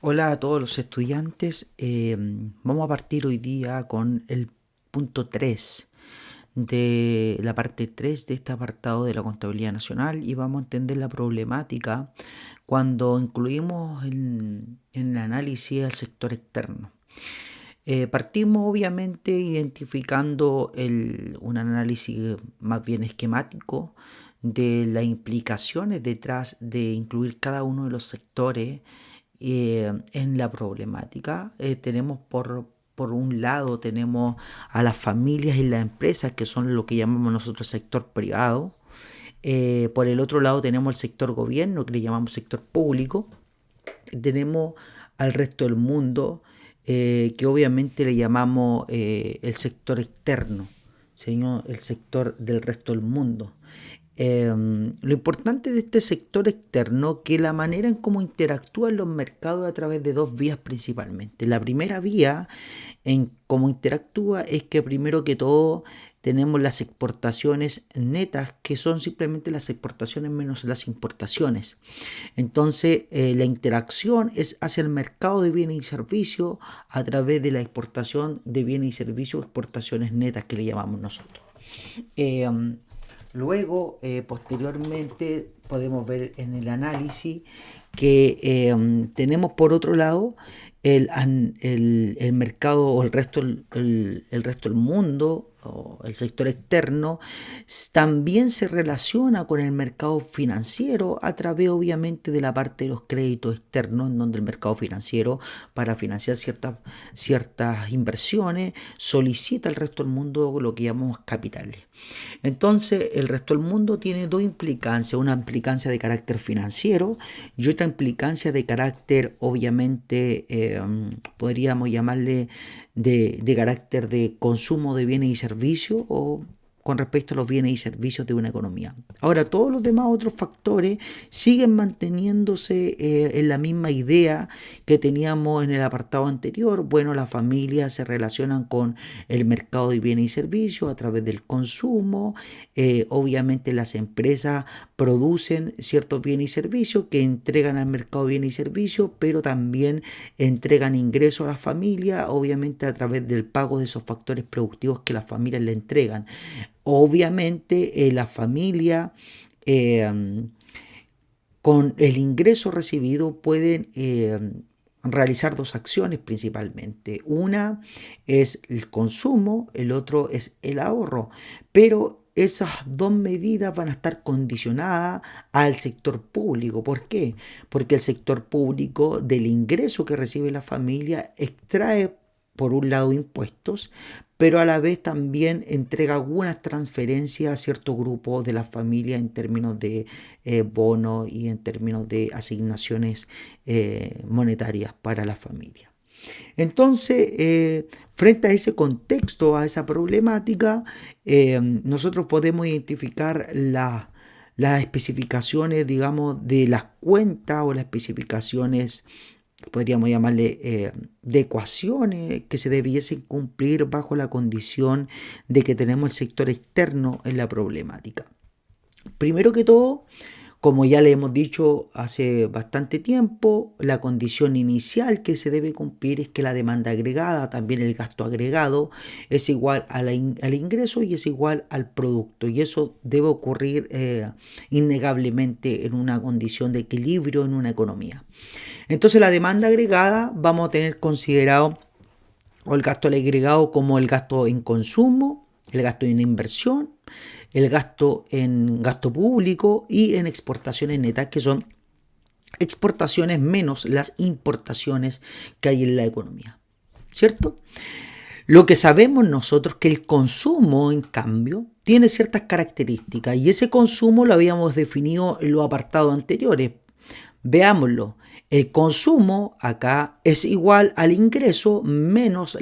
Hola a todos los estudiantes. Vamos a partir hoy día con el punto 3 de la parte 3 de este apartado de la contabilidad nacional y vamos a entender la problemática cuando incluimos en el análisis al sector externo. Partimos obviamente identificando un análisis más bien esquemático de las implicaciones detrás de incluir cada uno de los sectores en la problemática. Tenemos por un lado tenemos a las familias y las empresas que son lo que llamamos nosotros sector privado. Por el otro lado tenemos el sector gobierno que le llamamos sector público. Tenemos al resto del mundo que obviamente le llamamos el sector externo, señor, el sector del resto del mundo. Lo importante de este sector externo que la manera en cómo interactúan los mercados a través de dos vías principalmente. La primera vía en cómo interactúa es que primero que todo tenemos las exportaciones netas, que son simplemente las exportaciones menos las importaciones. Entonces, la interacción es hacia el mercado de bienes y servicios a través de la exportación de bienes y servicios, exportaciones netas que le llamamos nosotros. Eh, Luego, posteriormente, podemos ver en el análisis que tenemos por otro lado el mercado o el resto del mundo o el sector externo también se relaciona con el mercado financiero a través obviamente de la parte de los créditos externos, en donde el mercado financiero para financiar ciertas inversiones solicita al resto del mundo lo que llamamos capitales. Entonces, el resto del mundo tiene dos implicancias, una implicancia de carácter financiero y otra implicancia de carácter, obviamente, podríamos llamarle de carácter de consumo de bienes y servicios o con respecto a los bienes y servicios de una economía. Ahora, todos los demás otros factores siguen manteniéndose en la misma idea que teníamos en el apartado anterior. Bueno, las familias se relacionan con el mercado de bienes y servicios a través del consumo. Obviamente las empresas producen ciertos bienes y servicios que entregan al mercado de bienes y servicios, pero también entregan ingresos a las familias, obviamente a través del pago de esos factores productivos que las familias le entregan. Obviamente la familia con el ingreso recibido pueden realizar dos acciones principalmente. Una es el consumo, el otro es el ahorro, pero esas dos medidas van a estar condicionadas al sector público. ¿Por qué? Porque el sector público del ingreso que recibe la familia extrae por un lado impuestos, pero a la vez también entrega algunas transferencias a cierto grupo de la familia en términos de bonos y en términos de asignaciones monetarias para la familia. Entonces, frente a ese contexto, a esa problemática, nosotros podemos identificar las especificaciones, digamos, de las cuentas o las especificaciones, podríamos llamarle, de ecuaciones que se debiesen cumplir bajo la condición de que tenemos el sector externo en la problemática. Primero que todo, como ya le hemos dicho hace bastante tiempo, la condición inicial que se debe cumplir es que la demanda agregada, también el gasto agregado, es igual al ingreso y es igual al producto. Y eso debe ocurrir innegablemente en una condición de equilibrio en una economía. Entonces la demanda agregada vamos a tener considerado o el gasto agregado como el gasto en consumo, el gasto en inversión, el gasto en gasto público y en exportaciones netas, que son exportaciones menos las importaciones que hay en la economía. ¿Cierto? Lo que sabemos nosotros es que el consumo, en cambio, tiene ciertas características y ese consumo lo habíamos definido en los apartados anteriores. Veámoslo. El consumo acá es igual al ingreso menos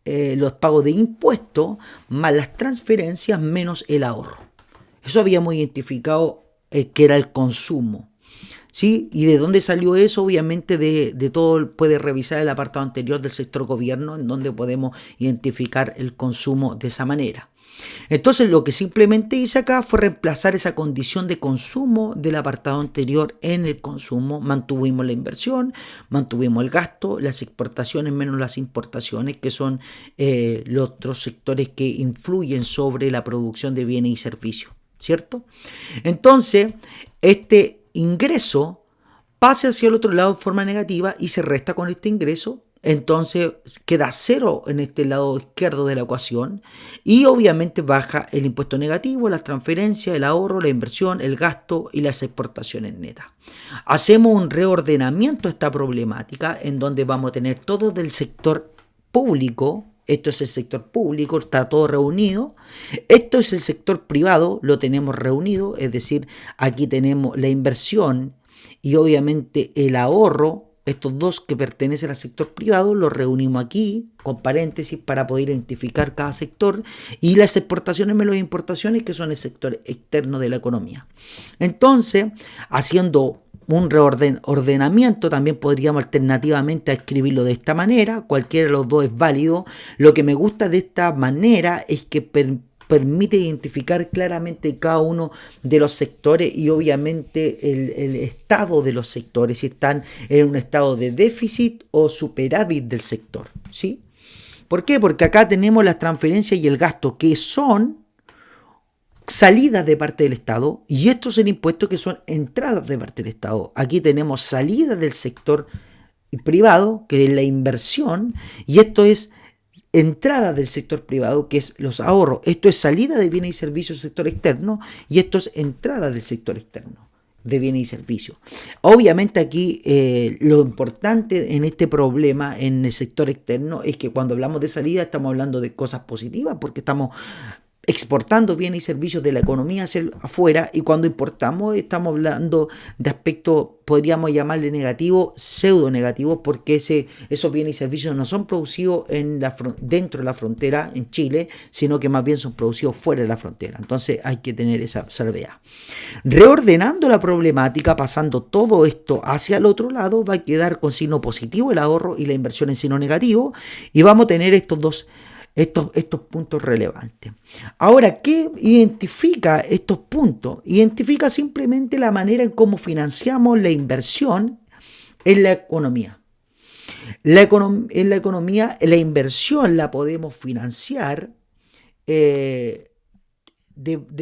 los pagos de impuestos más las transferencias menos el ahorro. Eso habíamos identificado que era el consumo. ¿Sí? ¿Y de dónde salió eso? Obviamente de todo, puede revisar el apartado anterior del sector gobierno, en donde podemos identificar el consumo de esa manera. Entonces lo que simplemente hice acá fue reemplazar esa condición de consumo del apartado anterior en el consumo. Mantuvimos la inversión, mantuvimos el gasto, las exportaciones menos las importaciones, que son los otros sectores que influyen sobre la producción de bienes y servicios, ¿cierto? Entonces, este ingreso pasa hacia el otro lado de forma negativa y se resta con este ingreso. Entonces queda cero en este lado izquierdo de la ecuación y obviamente baja el impuesto negativo, las transferencias, el ahorro, la inversión, el gasto y las exportaciones netas. Hacemos un reordenamiento a esta problemática en donde vamos a tener todo del sector público. Esto es el sector público, está todo reunido. Esto es el sector privado, lo tenemos reunido, es decir, aquí tenemos la inversión y obviamente el ahorro. Estos dos que pertenecen al sector privado los reunimos aquí con paréntesis para poder identificar cada sector, y las exportaciones menos importaciones, que son el sector externo de la economía. Entonces, haciendo un reordenamiento, también podríamos alternativamente escribirlo de esta manera. Cualquiera de los dos es válido. Lo que me gusta de esta manera es que permite identificar claramente cada uno de los sectores y obviamente el estado de los sectores, si están en un estado de déficit o superávit del sector, ¿sí? ¿Por qué? Porque acá tenemos las transferencias y el gasto, que son salidas de parte del Estado, y estos son impuestos que son entradas de parte del Estado. Aquí tenemos salidas del sector privado, que es la inversión, y esto es entrada del sector privado, que es los ahorros. Esto es salida de bienes y servicios del sector externo, y esto es entrada del sector externo de bienes y servicios. Obviamente aquí lo importante en este problema en el sector externo es que cuando hablamos de salida estamos hablando de cosas positivas, porque estamos exportando bienes y servicios de la economía hacia afuera, y cuando importamos estamos hablando de aspectos, podríamos llamarle negativo, pseudo negativo, porque esos bienes y servicios no son producidos dentro de la frontera en Chile, sino que más bien son producidos fuera de la frontera. Entonces hay que tener esa salvedad. Reordenando la problemática, pasando todo esto hacia el otro lado, va a quedar con signo positivo el ahorro y la inversión en signo negativo, y vamos a tener estos puntos relevantes. Ahora, ¿qué identifica estos puntos? Identifica simplemente la manera en cómo financiamos la inversión en la economía. En la economía, la inversión la podemos financiar de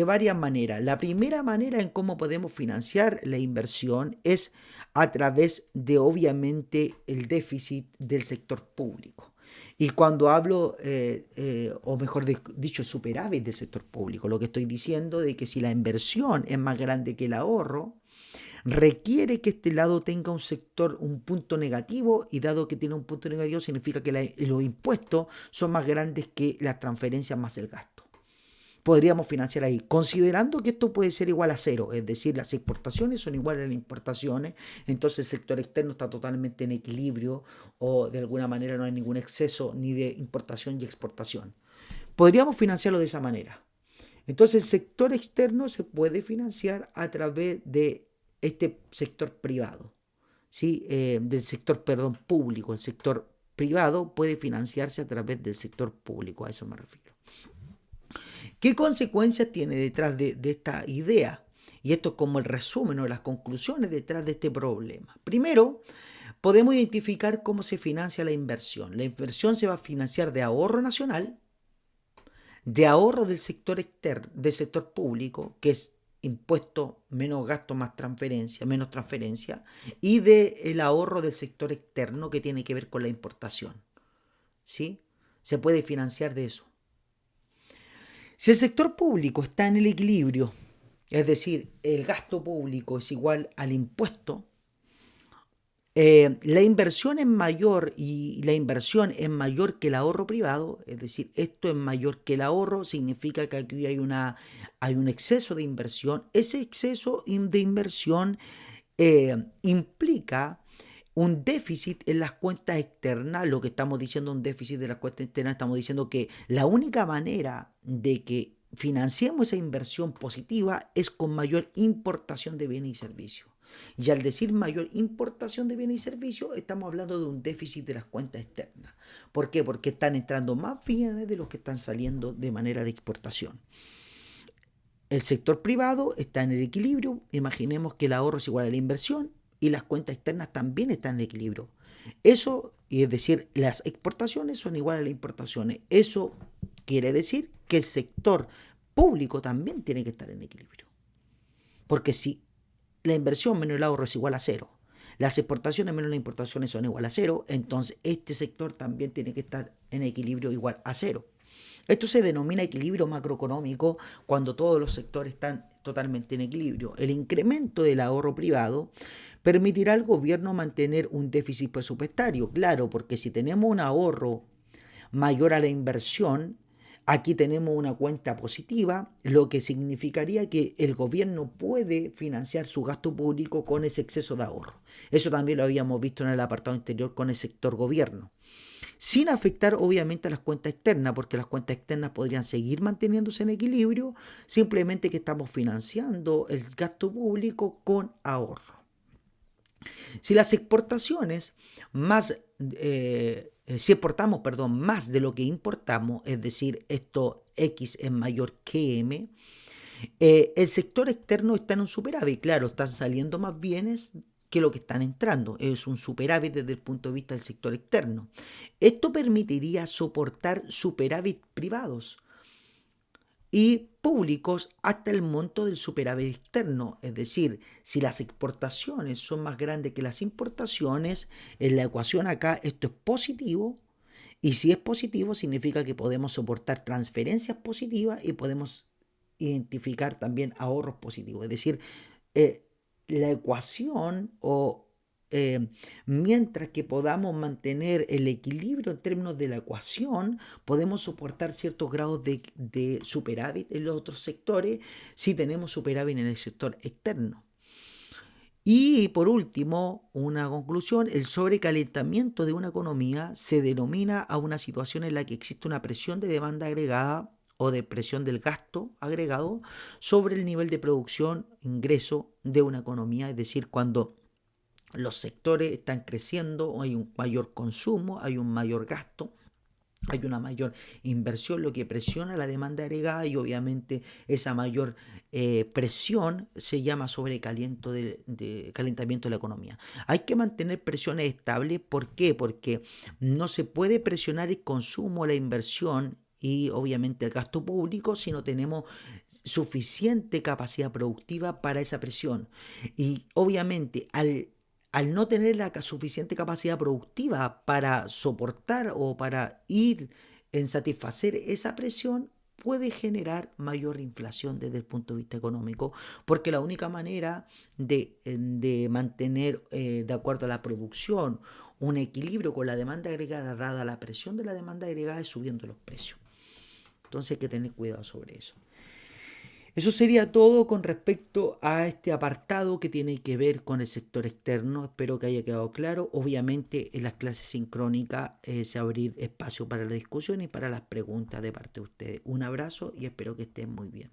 varias maneras. La primera manera en cómo podemos financiar la inversión es a través de, obviamente, el déficit del sector público. Y cuando hablo, o mejor dicho, superávit del sector público, lo que estoy diciendo de que si la inversión es más grande que el ahorro, requiere que este lado tenga un punto negativo, y dado que tiene un punto negativo significa que los impuestos son más grandes que las transferencias más el gasto. Podríamos financiar ahí, considerando que esto puede ser igual a cero, es decir, las exportaciones son iguales a las importaciones, entonces el sector externo está totalmente en equilibrio, o de alguna manera no hay ningún exceso ni de importación y exportación. Podríamos financiarlo de esa manera. Entonces el sector externo se puede financiar a través de este sector privado, ¿sí? Del sector, público. El sector privado puede financiarse a través del sector público, a eso me refiero. ¿Qué consecuencias tiene detrás de esta idea? Y esto es como el resumen o las conclusiones detrás de este problema. Primero, podemos identificar cómo se financia la inversión. La inversión se va a financiar de ahorro nacional, de ahorro del sector externo, del sector público, que es impuesto menos gasto más transferencia, menos transferencia, y del ahorro del sector externo, que tiene que ver con la importación, ¿sí? Se puede financiar de eso. Si el sector público está en el equilibrio, es decir, el gasto público es igual al impuesto, la inversión es mayor, y la inversión es mayor que el ahorro privado, es decir, esto es mayor que el ahorro, significa que aquí hay un exceso de inversión. Ese exceso de inversión implica un déficit en las cuentas externas. Lo que estamos diciendo, un déficit de las cuentas externas, estamos diciendo que la única manera de que financiemos esa inversión positiva es con mayor importación de bienes y servicios. Y al decir mayor importación de bienes y servicios, estamos hablando de un déficit de las cuentas externas. ¿Por qué? Porque están entrando más bienes de los que están saliendo de manera de exportación. El sector privado está en el equilibrio. Imaginemos que el ahorro es igual a la inversión y las cuentas externas también están en equilibrio. Eso, y es decir, las exportaciones son iguales a las importaciones. Eso quiere decir que el sector público también tiene que estar en equilibrio. Porque si la inversión menos el ahorro es igual a cero, las exportaciones menos las importaciones son igual a cero, entonces este sector también tiene que estar en equilibrio igual a cero. Esto se denomina equilibrio macroeconómico cuando todos los sectores están totalmente en equilibrio. El incremento del ahorro privado permitirá al gobierno mantener un déficit presupuestario, claro, porque si tenemos un ahorro mayor a la inversión, aquí tenemos una cuenta positiva, lo que significaría que el gobierno puede financiar su gasto público con ese exceso de ahorro. Eso también lo habíamos visto en el apartado anterior con el sector gobierno, sin afectar obviamente a las cuentas externas, porque las cuentas externas podrían seguir manteniéndose en equilibrio, simplemente que estamos financiando el gasto público con ahorro. Si las exportaciones más, si exportamos, perdón, más de lo que importamos, es decir, esto X es mayor que M, el sector externo está en un superávit, claro, están saliendo más bienes que lo que están entrando, es un superávit desde el punto de vista del sector externo. Esto permitiría soportar superávit privados y públicos hasta el monto del superávit externo. Es decir, si las exportaciones son más grandes que las importaciones, en la ecuación acá esto es positivo, y si es positivo significa que podemos soportar transferencias positivas y podemos identificar también ahorros positivos. Es decir, eh, la ecuación o eh, mientras que podamos mantener el equilibrio en términos de la ecuación, podemos soportar ciertos grados de superávit en los otros sectores si tenemos superávit en el sector externo. Y por último, una conclusión, el sobrecalentamiento de una economía se denomina a una situación en la que existe una presión de demanda agregada o de presión del gasto agregado sobre el nivel de producción, ingreso de una economía, es decir, cuando los sectores están creciendo, hay un mayor consumo, hay un mayor gasto, hay una mayor inversión, lo que presiona la demanda agregada y obviamente esa mayor presión se llama sobrecalentamiento calentamiento de la economía. Hay que mantener presiones estables, ¿por qué? Porque no se puede presionar el consumo, la inversión y obviamente el gasto público si no tenemos suficiente capacidad productiva para esa presión. Y obviamente al no tener la suficiente capacidad productiva para soportar o para ir en satisfacer esa presión, puede generar mayor inflación desde el punto de vista económico, porque la única manera de mantener, de acuerdo a la producción, un equilibrio con la demanda agregada, dada la presión de la demanda agregada, es subiendo los precios. Entonces hay que tener cuidado sobre eso. Eso sería todo con respecto a este apartado que tiene que ver con el sector externo. Espero que haya quedado claro. Obviamente en las clases sincrónicas se abrir espacio para la discusión y para las preguntas de parte de ustedes. Un abrazo y espero que estén muy bien.